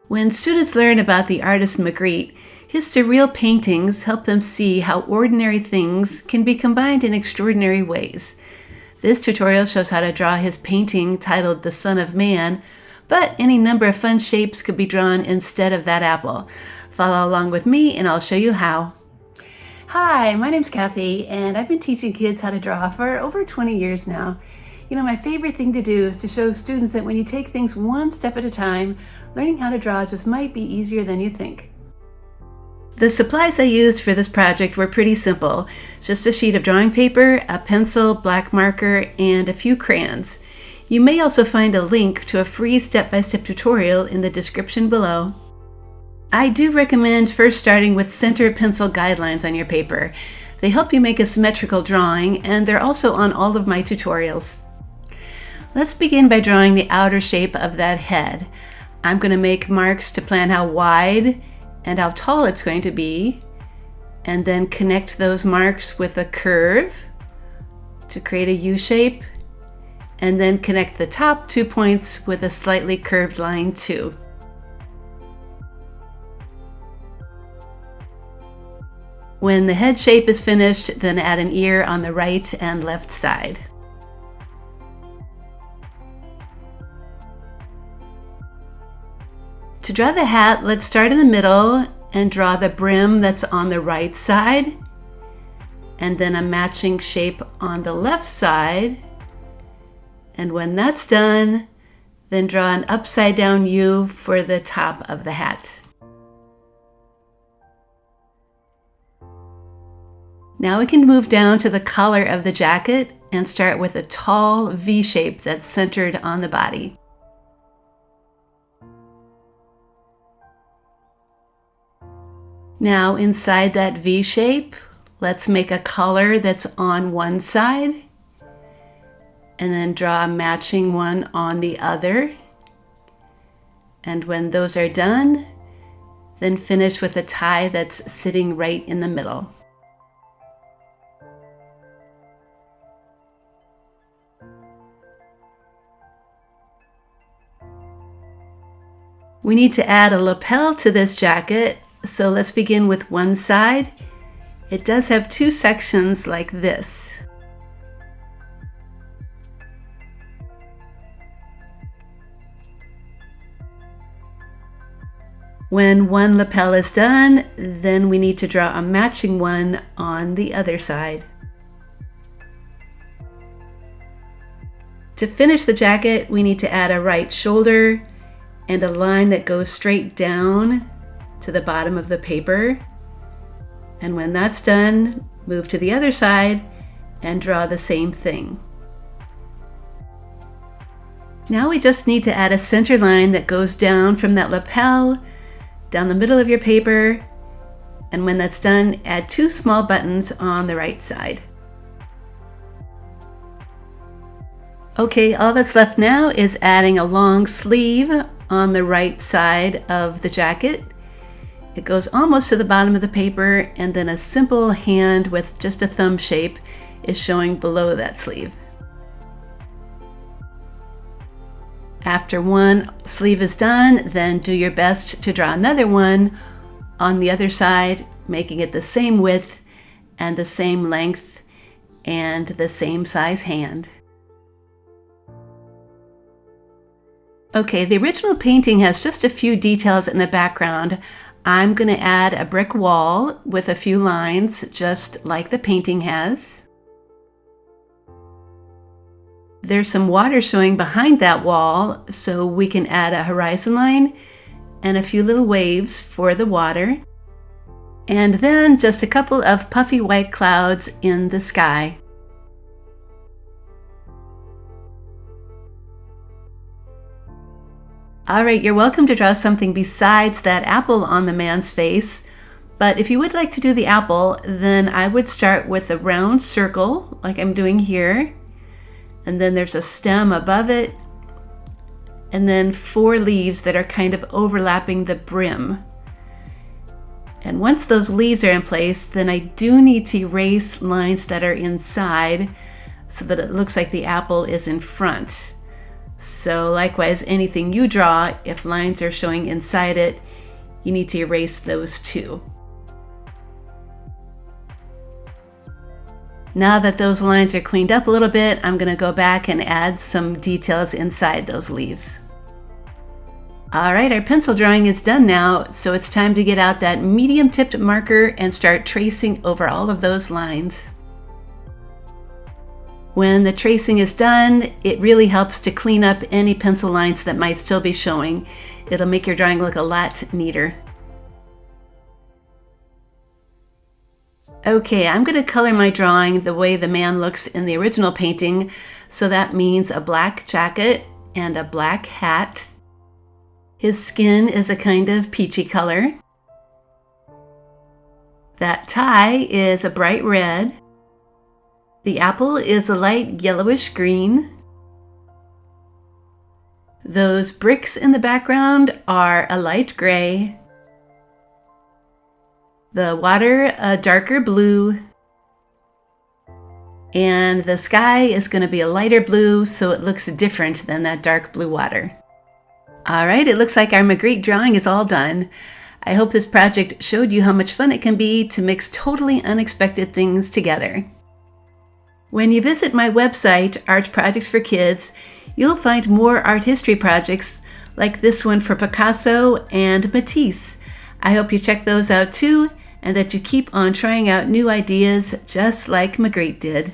When students learn about the artist Magritte, his surreal paintings help them see how ordinary things can be combined in extraordinary ways. This tutorial shows how to draw his painting titled The Son of Man, but any number of fun shapes could be drawn instead of that apple. Follow along with me and I'll show you how. Hi, my name's Kathy, and I've been teaching kids how to draw for over 20 years now. You know, my favorite thing to do is to show students that when you take things one step at a time, learning how to draw just might be easier than you think. The supplies I used for this project were pretty simple. Just a sheet of drawing paper, a pencil, black marker, and a few crayons. You may also find a link to a free step-by-step tutorial in the description below. I do recommend first starting with center pencil guidelines on your paper. They help you make a symmetrical drawing, and they're also on all of my tutorials. Let's begin by drawing the outer shape of that head. I'm going to make marks to plan how wide and how tall it's going to be, and then connect those marks with a curve to create a U shape, and then connect the top 2 points with a slightly curved line too. When the head shape is finished, then add an ear on the right and left side. To draw the hat, let's start in the middle and draw the brim that's on the right side, and then a matching shape on the left side. And when that's done, then draw an upside down U for the top of the hat. Now we can move down to the collar of the jacket and start with a tall V shape that's centered on the body. Now inside that V shape, let's make a collar that's on one side, and then draw a matching one on the other. And when those are done, then finish with a tie that's sitting right in the middle. We need to add a lapel to this jacket, so let's begin with one side. It does have two sections like this. When one lapel is done, then we need to draw a matching one on the other side. To finish the jacket, we need to add a right shoulder and a line that goes straight down to the bottom of the paper. And when that's done, move to the other side and draw the same thing. Now we just need to add a center line that goes down from that lapel down the middle of your paper, and when that's done, add two small buttons on the right side. Okay, all that's left now is adding a long sleeve on the right side of the jacket. It goes almost to the bottom of the paper, and then a simple hand with just a thumb shape is showing below that sleeve. After one sleeve is done, then do your best to draw another one on the other side, making it the same width and the same length and the same size hand. Okay, the original painting has just a few details in the background. I'm going to add a brick wall with a few lines, just like the painting has. There's some water showing behind that wall, so we can add a horizon line and a few little waves for the water. And then just a couple of puffy white clouds in the sky. All right, you're welcome to draw something besides that apple on the man's face, but if you would like to do the apple, then I would start with a round circle like I'm doing here, and then there's a stem above it, and then 4 leaves that are kind of overlapping the brim. And once those leaves are in place, then I do need to erase lines that are inside so that it looks like the apple is in front. So likewise, anything you draw, if lines are showing inside it, you need to erase those too. Now that those lines are cleaned up a little bit, I'm going to go back and add some details inside those leaves. All right, our pencil drawing is done now, so it's time to get out that medium tipped marker and start tracing over all of those lines. When the tracing is done, it really helps to clean up any pencil lines that might still be showing. It'll make your drawing look a lot neater. Okay, I'm going to color my drawing the way the man looks in the original painting. So that means a black jacket and a black hat. His skin is a kind of peachy color. That tie is a bright red. The apple is a light yellowish green. Those bricks in the background are a light gray. The water, a darker blue. And the sky is going to be a lighter blue, so it looks different than that dark blue water. All right, it looks like our Magritte drawing is all done. I hope this project showed you how much fun it can be to mix totally unexpected things together. When you visit my website, Art Projects for Kids, you'll find more art history projects like this one for Picasso and Matisse. I hope you check those out too, and that you keep on trying out new ideas just like Magritte did.